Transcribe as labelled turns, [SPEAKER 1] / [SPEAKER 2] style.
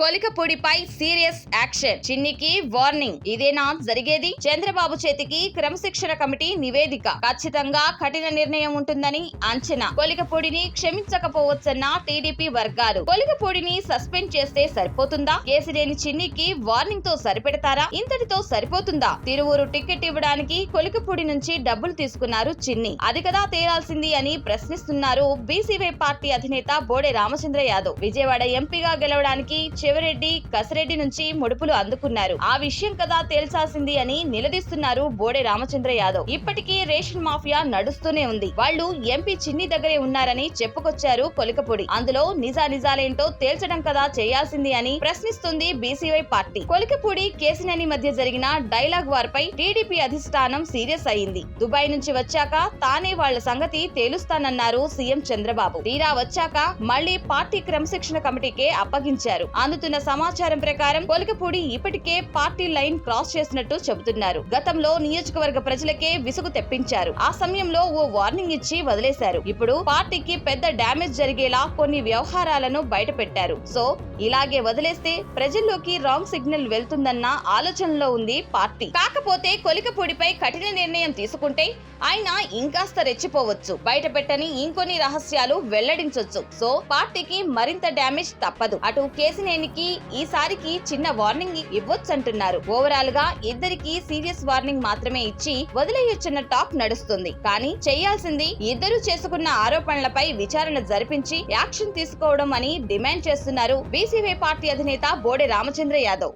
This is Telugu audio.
[SPEAKER 1] కొలికపూడిపై సీరియస్ యాక్షన్. చిన్నికి వార్నింగ్. ఇదేనా జరిగేది? చంద్రబాబు చేతికి క్రమశిక్షణ కమిటీ నివేదిక. ఖచ్చితంగా కఠిన నిర్ణయం ఉంటుందని అంచనా. కొలికపూడిని క్షమించకపోవచ్చన్న టీడీపీ వర్గాలు. కొలికపూడిని సస్పెండ్ చేస్తే సరిపోతుందా? కేసినేని చిన్నికి వార్నింగ్ తో సరిపెడతారా? ఇంతటితో సరిపోతుందా? తిరువూరు టికెట్ ఇవ్వడానికి కొలికపూడి నుంచి డబ్బులు తీసుకున్నారు చిన్ని. అది కదా తేలాల్సింది అని ప్రశ్నిస్తున్నారు బీసీవై పార్టీ అధినేత బోడే రామచంద్ర యాదవ్. విజయవాడ ఎంపీగా గెలవడానికి చెవిరెడ్డి, కసిరెడ్డి నుంచి ముడుపులు అందుకున్నారు. ఆ విషయం కదా తేల్చాల్సింది అని నిలదీస్తున్నారు బోడే రామచంద్ర యాదవ్. ఇప్పటికీ రేషన్ మాఫియా నడుస్తూనే ఉంది. వాళ్ళు ఎంపీ చిన్ని దగ్గరే ఉన్నారని చెప్పుకొచ్చారు కొలికపూడి. అందులో నిజాలేంటో తేల్చడం కదా చేయాల్సింది అని ప్రశ్నిస్తుంది బీసీవై పార్టీ. కొలికపూడి, కేసినేని మధ్య జరిగిన డైలాగ్ వార్ పై టీడీపీ అధిష్టానం సీరియస్ అయింది. దుబాయ్ నుంచి వచ్చాక తానే వాళ్ల సంగతి తేలుస్తానన్నారు సీఎం చంద్రబాబు. తీరా వచ్చాక మళ్లీ పార్టీ క్రమశిక్షణ కమిటీకే అప్పగించారు. అందుతున్న సమాచారం ప్రకారం కొలికపూడి ఇప్పటికే పార్టీ లైన్ క్రాస్ చేసినట్టు చెబుతున్నారు. గతంలో నియోజకవర్గ ప్రజలకే విసుగు తెప్పించారు. ఆ సమయంలో ఓ వార్నింగ్ ఇచ్చి వదిలేశారు. ఇప్పుడు పార్టీకి పెద్ద డ్యామేజ్ జరిగేలా కొన్ని వ్యవహారాలను బయటపెట్టారు. సో ఇలాగే వదిలేస్తే ప్రజల్లోకి రాంగ్ సిగ్నల్ వెళ్తుందన్న ఆలోచనలో ఉంది పార్టీ. కాకపోతే కొలికపూడిపై కఠిన నిర్ణయం తీసుకుంటే ఆయన ఇంకాస్త రెచ్చిపోవచ్చు. బయట పెట్టని ఇంకొన్ని రహస్యాలు వెల్లడించొచ్చు. సో పార్టీకి మరింత డ్యామేజ్ తప్పదు. అటు కేసినేనికి ఈసారికి చిన్న వార్నింగ్ ఇవ్వొచ్చంటున్నారు. ఓవరాల్ గా ఇద్దరికి సీరియస్ వార్నింగ్ మాత్రమే ఇచ్చి వదిలేయొచ్చన్న టాక్ నడుస్తుంది. కానీ చేయాల్సింది ఇద్దరు చేసుకున్న ఆరోపణలపై విచారణ జరిపించి యాక్షన్ తీసుకోవడం అని డిమాండ్ చేస్తున్నారు బీసీవై పార్టీ అధినేత బోడే రామచంద్ర యాదవ్.